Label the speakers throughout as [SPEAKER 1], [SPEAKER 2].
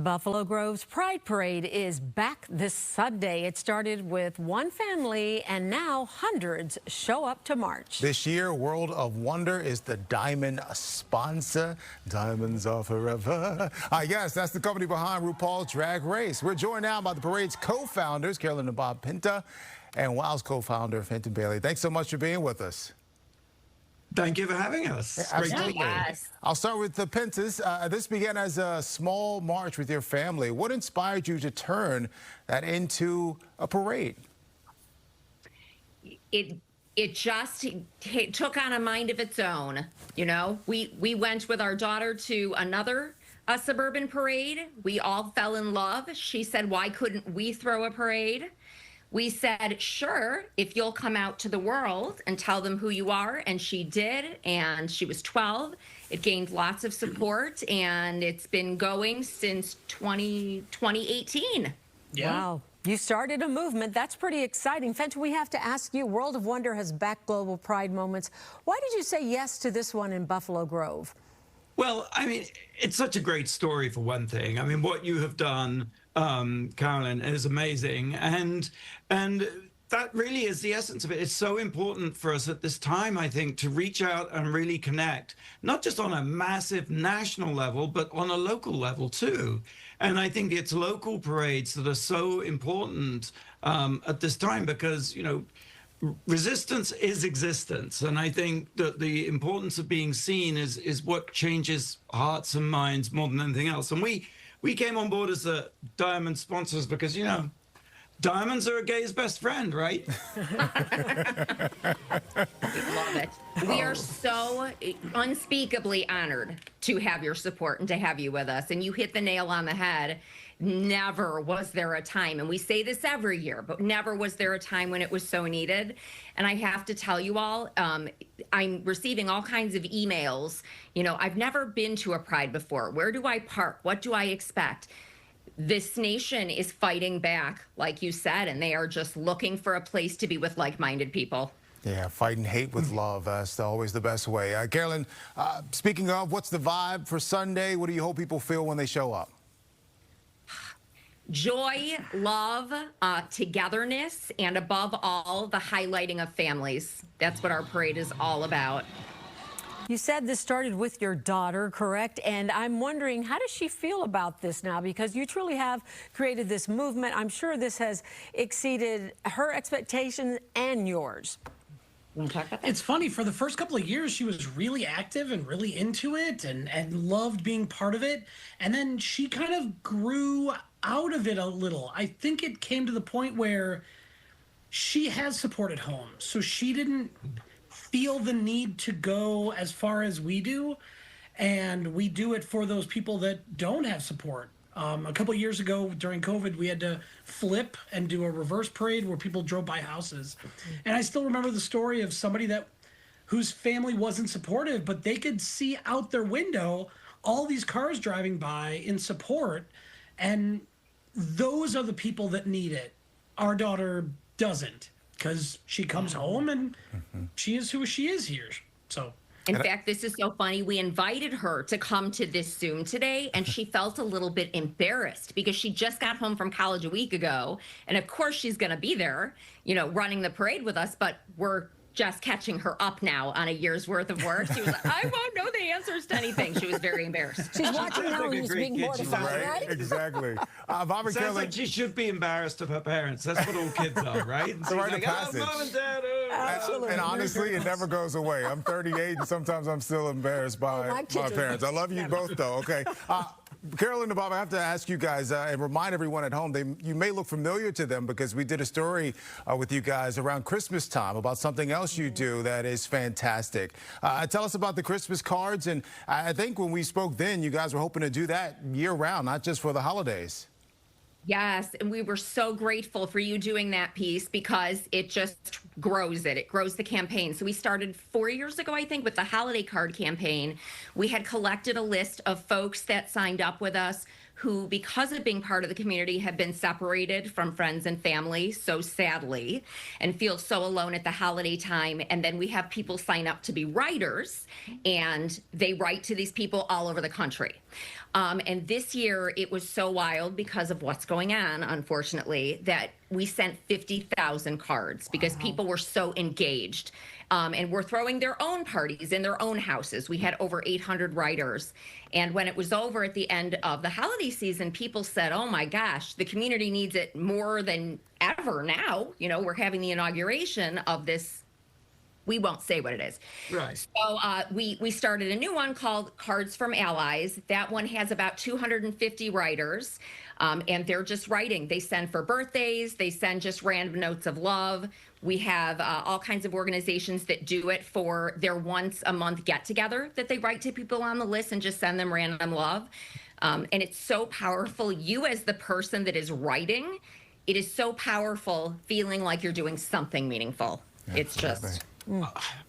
[SPEAKER 1] Buffalo Grove's Pride Parade is back this Sunday. It started with one family, and now hundreds show up to march.
[SPEAKER 2] This year, World of Wonder is the diamond sponsor. Diamonds are forever. Yes, that's the company behind RuPaul's Drag Race. We're joined now by the parade's co-founders, Carolyn and Bob Pinta, and WOW's co-founder, Fenton Bailey. Thanks so much for being with us.
[SPEAKER 3] Thank you for having us.
[SPEAKER 2] Yeah, absolutely.
[SPEAKER 1] Yes.
[SPEAKER 2] I'll start with the Pintas. This began as a small march with your family. What inspired you to turn that into a parade?
[SPEAKER 4] It just took on a mind of its own. You know, we went with our daughter to another suburban parade. We all fell in love. She said, why couldn't we throw a parade? We said, sure, if you'll come out to the world and tell them who you are. And she did, and she was 12. It gained lots of support, and it's been going since 2018.
[SPEAKER 1] Yeah. Wow. You started a movement. That's pretty exciting. Fenton, we have to ask you, World of Wonder has backed global pride moments. Why did you say yes to this one in Buffalo Grove?
[SPEAKER 3] Well, I mean, it's such a great story for one thing. I mean, what you have done, Carolyn, is amazing. And that really is the essence of it. It's so important for us at this time, I think, to reach out and really connect, not just on a massive national level, but on a local level too. And I think it's local parades that are so important at this time because, you know, resistance is existence, and I think that the importance of being seen is what changes hearts and minds more than anything else. And we came on board as the diamond sponsors because, you know, diamonds are a gay's best friend, right?
[SPEAKER 4] We love it. We are so unspeakably honored to have your support and to have you with us. And you hit the nail on the head. Never was there a time, and we say this every year, but never was there a time when it was so needed. And I have to tell you all, I'm receiving all kinds of emails. You know, I've never been to a pride before. Where do I park? What do I expect? This nation is fighting back, like you said, and they are just looking for a place to be with like-minded people.
[SPEAKER 2] Yeah, fighting hate with love. That's always the best way. Carolyn, speaking of, what's the vibe for Sunday? What do you hope people feel when they show up?
[SPEAKER 4] Joy, love, togetherness, and above all, the highlighting of families. That's what our parade is all about.
[SPEAKER 1] You said this started with your daughter, correct? And I'm wondering, how does she feel about this now? Because you truly have created this movement. I'm sure this has exceeded her expectations and yours.
[SPEAKER 5] It's funny, for the first couple of years, she was really active and really into it and loved being part of it. And then she kind of grew out of it a little. I think it came to the point where she has support at home. So she didn't feel the need to go as far as we do. And we do it for those people that don't have support. A couple of years ago during COVID, we had to flip and do a reverse parade where people drove by houses. And I still remember the story of somebody whose family wasn't supportive, but they could see out their window all these cars driving by in support. And those are the people that need it. Our daughter doesn't, because she comes home and she is who she is here. So.
[SPEAKER 4] In fact, this is so funny. We invited her to come to this Zoom today, and she felt a little bit embarrassed because she just got home from college a week ago. And of course, she's going to be there, you know, running the parade with us, but we're just catching her up now on a year's worth of work. She was like, I won't know the answers to anything. She was very embarrassed.
[SPEAKER 1] She's watching now and she's being mortified, right?
[SPEAKER 2] Exactly.
[SPEAKER 3] Sounds like she should be embarrassed of her parents. That's what all kids are, right? And so
[SPEAKER 2] right,
[SPEAKER 3] like,
[SPEAKER 2] passage.
[SPEAKER 3] Mom and Dad.
[SPEAKER 1] Absolutely.
[SPEAKER 2] And honestly, it never goes away. I'm 38, and sometimes I'm still embarrassed by my parents. I love you both, though. Okay. Carolyn and Bob, I have to ask you guys and remind everyone at home, you may look familiar to them because we did a story with you guys around Christmas time about something else you do that is fantastic. Tell us about the Christmas cards, and I think when we spoke then, you guys were hoping to do that year-round, not just for the holidays.
[SPEAKER 4] Yes, and we were so grateful for you doing that piece because it just grows it. It grows the campaign. So we started 4 years ago, I think, with the holiday card campaign. We had collected a list of folks that signed up with us who, because of being part of the community, have been separated from friends and family so sadly and feel so alone at the holiday time. And then we have people sign up to be writers, and they write to these people all over the country. And this year it was so wild because of what's going on, unfortunately, that we sent 50,000 cards because people were so engaged. And were throwing their own parties in their own houses. We had over 800 writers. And when it was over at the end of the holiday season, people said, oh my gosh, the community needs it more than ever now. You know, we're having the inauguration of this. We won't say what it is.
[SPEAKER 3] Right.
[SPEAKER 4] So we started a new one called Cards from Allies. That one has about 250 writers, and they're just writing. They send for birthdays. They send just random notes of love. We have all kinds of organizations that do it for their once a month get together that they write to people on the list and just send them random love. And it's so powerful. You as the person that is writing, it is so powerful feeling like you're doing something meaningful. It's just...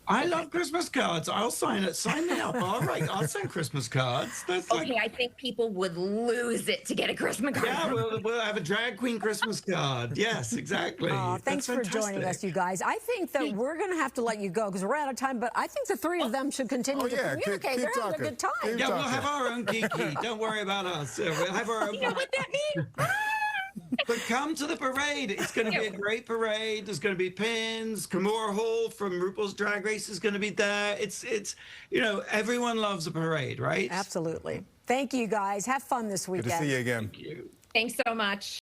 [SPEAKER 3] I love Christmas cards. I'll sign it. Sign me up. All right, I'll send Christmas cards. That's like,
[SPEAKER 4] Okay, I think people would lose it to get a Christmas card.
[SPEAKER 3] yeah, we'll have a drag queen Christmas card. Yes, exactly.
[SPEAKER 1] Thanks for joining us, you guys. I think that we're going to have to let you go because we're out of time, but I think the three of them should continue to communicate.
[SPEAKER 2] keep
[SPEAKER 1] They're having a good time.
[SPEAKER 3] Yeah, we'll have our own Kiki. Don't worry about us. We'll have our own.
[SPEAKER 4] You know what that means?
[SPEAKER 3] But come to the parade. It's going to be a great parade. There's going to be pins. Kimura Hall from RuPaul's Drag Race is going to be there. It's you know, everyone loves a parade, right?
[SPEAKER 1] Absolutely. Thank you, guys. Have fun this weekend.
[SPEAKER 2] Good to see you again.
[SPEAKER 3] Thank you.
[SPEAKER 4] Thanks so much.